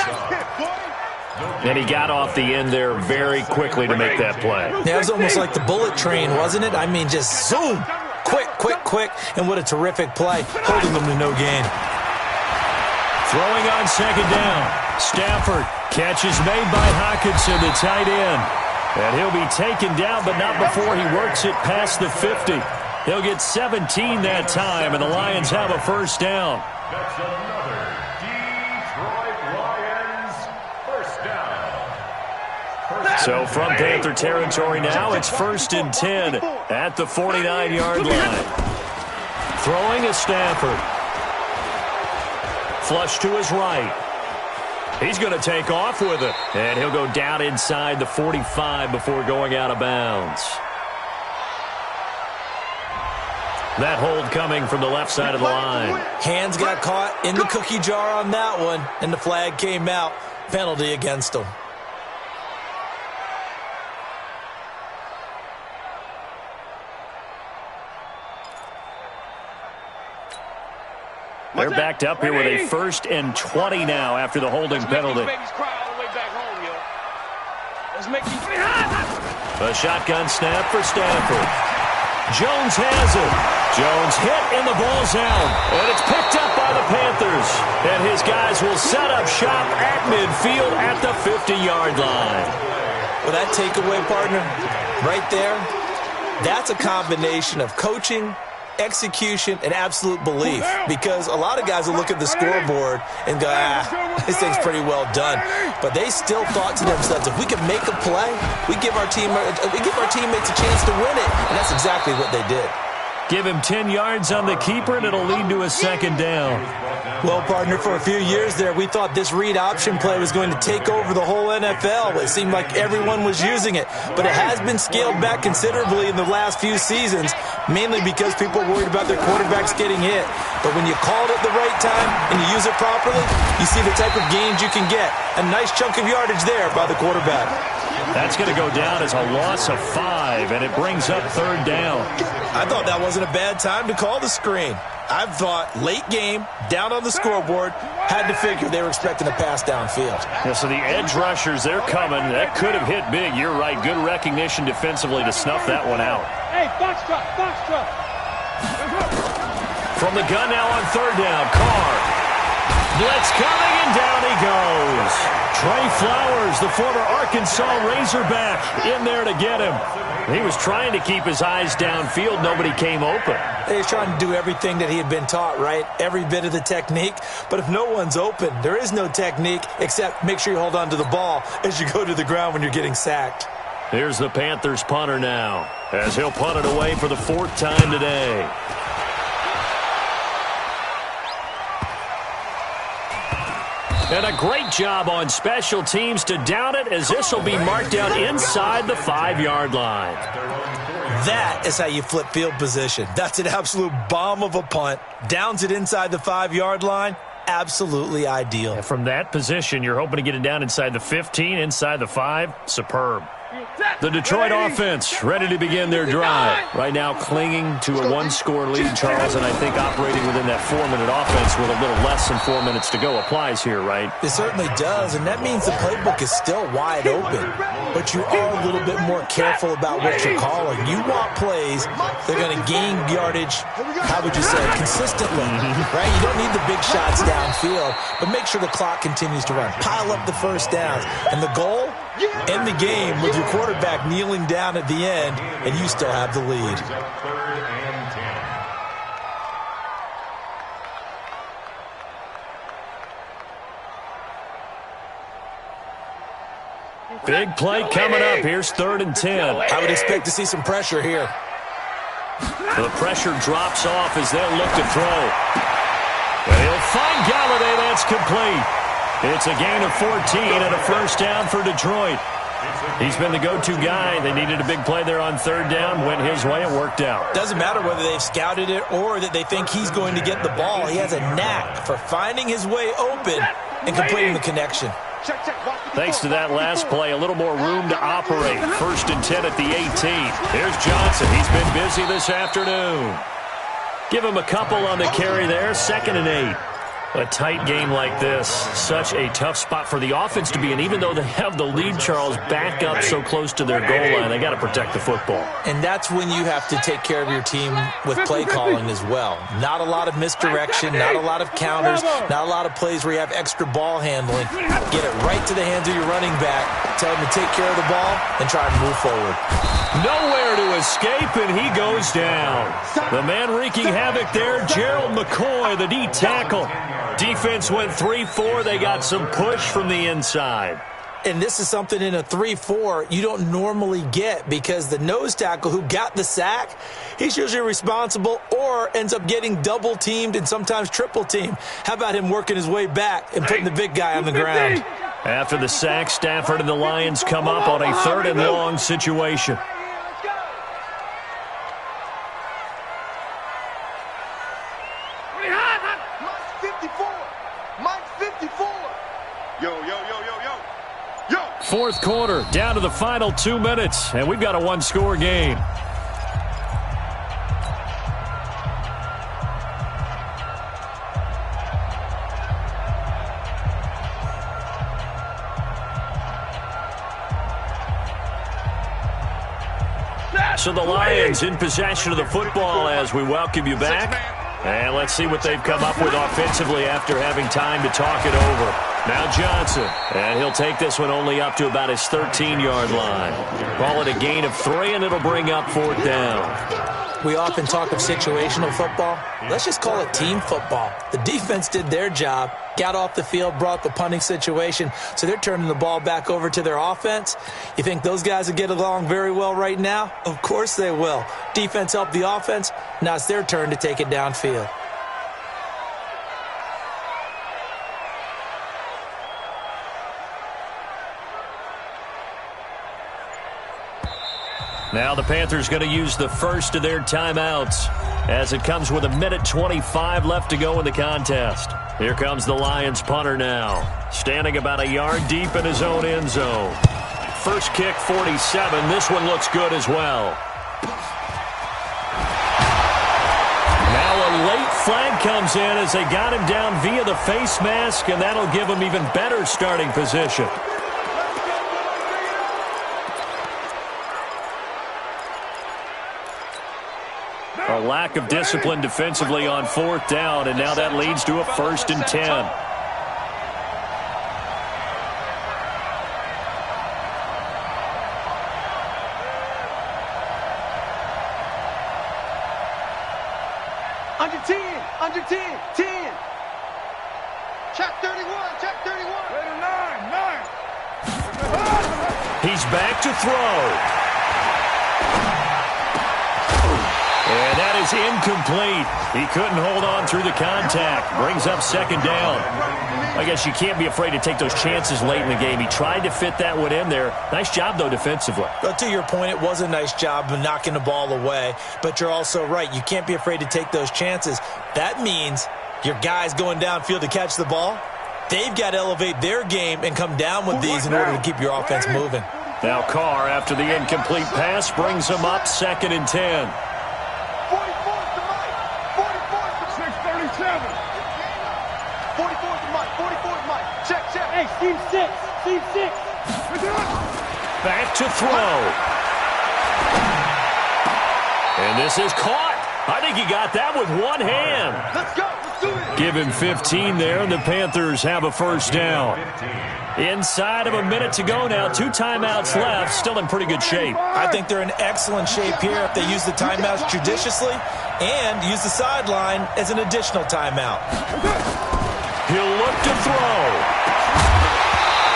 And he got off the end there very quickly to make that play. Yeah, it was almost like the bullet train, wasn't it? I mean, just zoom. Quick, and what a terrific play, holding them to no gain. Throwing on second down. Stafford, catch is made by Hockenson, the tight end. And he'll be taken down, but not before he works it past the 50. He'll get 17 that time, and the Lions have a first down. That's another Detroit Lions first down. So from Panther territory now, it's 1st and 10 at the 49-yard line. Throwing is Stafford. Flush to his right. He's going to take off with it. And he'll go down inside the 45 before going out of bounds. That hold coming from the left side of the line. Hands got caught in the cookie jar on that one, and the flag came out. Penalty against him. They're backed up here with a 1st and 20 now after the holding penalty. A shotgun snap for Stafford. Jones has it. Jones hit and the ball's out. And it's picked up by the Panthers. And his guys will set up shop at midfield at the 50-yard line. Well, that takeaway, partner, right there, that's a combination of coaching, execution, and absolute belief, because a lot of guys will look at the scoreboard and go, this thing's pretty well done, but they still thought to themselves, if we can make a play, we give our teammates a chance to win it, and that's exactly what they did. Give him 10 yards on the keeper, and it'll lead to a second down. Well, partner, for a few years there, we thought this read option play was going to take over the whole NFL. It seemed like everyone was using it, but it has been scaled back considerably in the last few seasons, mainly because people are worried about their quarterbacks getting hit. But when you call it at the right time and you use it properly, you see the type of gains you can get. A nice chunk of yardage there by the quarterback. That's going to go down as a loss of 5, and it brings up 3rd down. I thought that wasn't a bad time to call the screen. I've thought late game, down on the scoreboard, had to figure they were expecting a pass downfield. Yeah, so the edge rushers, they're coming. That could have hit big. You're right. Good recognition defensively to snuff that one out. Hey, box truck. From the gun now on third down. Carr. Blitz coming, and down he goes. Trey Flowers, the former Arkansas Razorback, in there to get him. He was trying to keep his eyes downfield. Nobody came open. He's trying to do everything that he had been taught, right? Every bit of the technique. But if no one's open, there is no technique except make sure you hold on to the ball as you go to the ground when you're getting sacked. Here's the Panthers punter now, as he'll punt it away for the 4th time today. And a great job on special teams to down it, as this will be marked out inside the 5-yard line. That is how you flip field position. That's an absolute bomb of a punt. Downs it inside the 5-yard line. Absolutely ideal. And from that position, you're hoping to get it down inside the 15, inside the 5. Superb. The Detroit offense ready to begin their drive. Right now clinging to a 1-score lead, Charles, and I think operating within that 4-minute offense with a little less than 4 minutes to go applies here, right? It certainly does, and that means the playbook is still wide open. But you are a little bit more careful about what you're calling. You want plays that are going to gain yardage, how would you say, consistently, right? You don't need the big shots downfield, but make sure the clock continues to run. Pile up the first downs. And the goal? End the game with your quarterback kneeling down at the end, and you still have the lead. Big play coming up. Here's 3rd and 10. I would expect to see some pressure here. The pressure drops off as they'll look to throw. And he'll find Galladay. That's complete. It's a gain of 14 and a first down for Detroit. He's been the go-to guy. They needed a big play there on 3rd down. Went his way. It worked out. Doesn't matter whether they've scouted it or that they think he's going to get the ball. He has a knack for finding his way open and completing the connection. Thanks to that last play, a little more room to operate. 1st and 10 at the 18. Here's Johnson. He's been busy this afternoon. Give him a couple on the carry there. 2nd and 8. A tight game like this, such a tough spot for the offense to be in. Even though they have the lead, Charles, back up so close to their goal line, they got to protect the football. And that's when you have to take care of your team with play calling as well. Not a lot of misdirection, not a lot of counters, not a lot of plays where you have extra ball handling. Get it right to the hands of your running back, tell him to take care of the ball, and try to move forward. Nowhere to escape, and he goes down. The man wreaking havoc there, Gerald McCoy, the D tackle. Defense went 3-4. They got some push from the inside. And this is something in a 3-4 you don't normally get, because the nose tackle who got the sack, he's usually responsible or ends up getting double-teamed and sometimes triple-teamed. How about him working his way back and putting the big guy on the ground? After the sack, Stafford and the Lions come up on a 3rd and long situation. Fourth quarter, down to the final 2 minutes, and we've got a 1-score game. So the Lions in possession of the football as we welcome you back. And let's see what they've come up with offensively after having time to talk it over. Now Johnson, and he'll take this one only up to about his 13-yard line. Call it a gain of 3, and it'll bring up 4th down. We often talk of situational football. Let's just call it team football. The defense did their job, got off the field, brought the punting situation, so they're turning the ball back over to their offense. You think those guys will get along very well right now? Of course they will. Defense helped the offense. Now it's their turn to take it downfield. Now the Panthers going to use the first of their timeouts as it comes with 1:25 left to go in the contest. Here comes the Lions punter now, standing about a yard deep in his own end zone. First kick, 47. This one looks good as well. Now a late flag comes in as they got him down via the face mask, and that'll give him even better starting position. A lack of discipline defensively on 4th down, and now that leads to a 1st and 10. Under 10, 10. Check 31, check 31. Later 9. He's back to throw. And that is incomplete. He couldn't hold on through the contact. Brings up 2nd down. I guess you can't be afraid to take those chances late in the game. He tried to fit that one in there. Nice job, though, defensively. But to your point, it was a nice job of knocking the ball away. But you're also right. You can't be afraid to take those chances. That means your guys going downfield to catch the ball, they've got to elevate their game and come down with these in order to keep your offense moving. Now Carr, after the incomplete pass, brings him up 2nd and 10. 44's to Mike. 44's to 637. 44's to Mike. 44's Mike. Check. Hey, Steve 6. Back to throw. And this is caught. I think he got that with one hand. Let's go. Let's do it. Give him 15 there, and the Panthers have a 1st down. Inside of a minute to go now. 2 timeouts left. Still in pretty good shape. I think they're in excellent shape here if they use the timeouts judiciously and use the sideline as an additional timeout. He'll look to throw.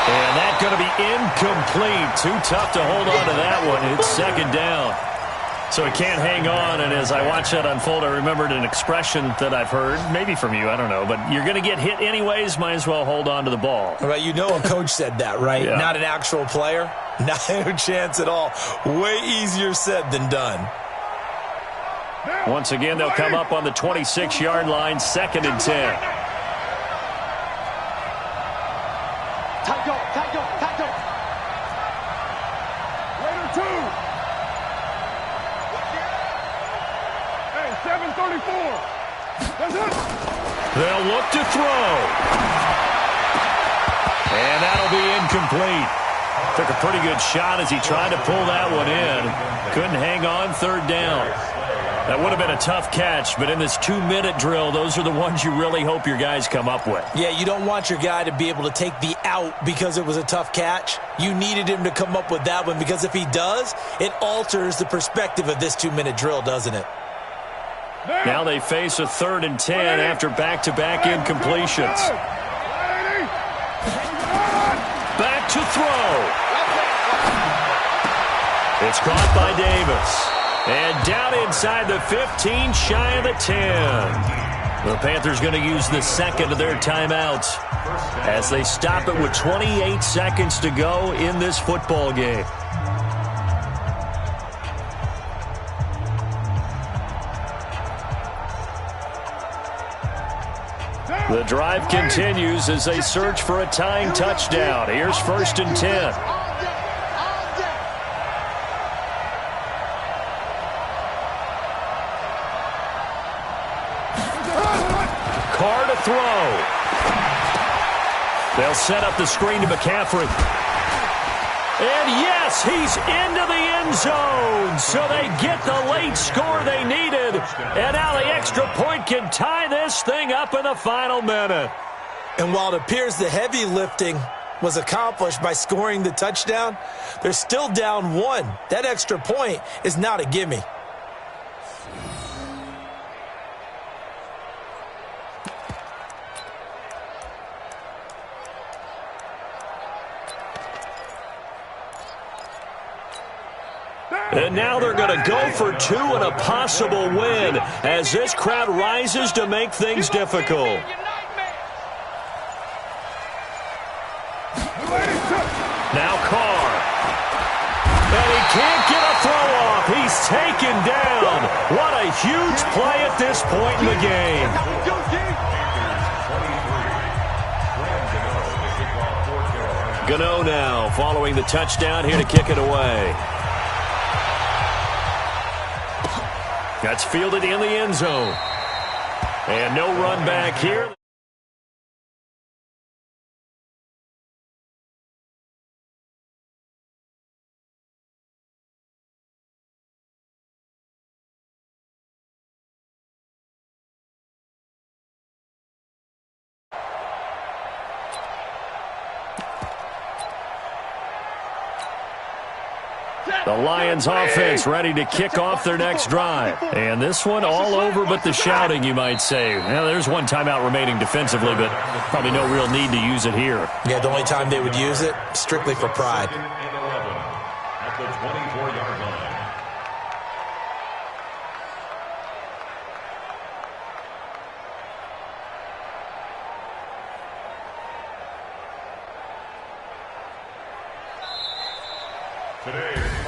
And that's going to be incomplete. Too tough to hold on to that one. It's 2nd down. So he can't hang on, and as I watch that unfold, I remembered an expression that I've heard, maybe from you, I don't know, but you're going to get hit anyways, might as well hold on to the ball. Right, you know a coach said that, right? Yeah. Not an actual player. Not a chance at all. Way easier said than done. Once again, they'll come up on the 26-yard line, 2nd and 10. Tight go. Later 2. Hey, 734. That's it. They'll look to throw. And that'll be incomplete. Took a pretty good shot as he tried to pull that one in. Couldn't hang on, 3rd down. That would have been a tough catch, but in this 2-minute drill, those are the ones you really hope your guys come up with. Yeah, you don't want your guy to be able to take the out because it was a tough catch. You needed him to come up with that one because if he does, it alters the perspective of this 2-minute drill, doesn't it? Now they face a 3rd and 10 after back-to-back incompletions. Back to throw. It's caught by Davis. And down inside the 15, shy of the 10. The Panthers going to use the 2nd of their timeouts as they stop it with 28 seconds to go in this football game. The drive continues as they search for a tying touchdown. Here's 1st and 10. Carr to throw. They'll set up the screen to McCaffrey. And yes, he's into the end zone. So they get the late score they needed. And now the extra point can tie this thing up in the final minute. And while it appears the heavy lifting was accomplished by scoring the touchdown, they're still down 1. That extra point is not a gimme. And now they're going to go for 2 and a possible win as this crowd rises to make things difficult. Now Carr. And he can't get a throw off. He's taken down. What a huge play at this point in the game. Gano now following the touchdown here to kick it away. That's fielded in the end zone. And no run back here. The Lions offense ready to kick off their next drive. And this one all over but the shouting, you might say. Well, there's one timeout remaining defensively, but probably no real need to use it here. Yeah, the only time they would use it, strictly for pride. At the 24-yard line.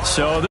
So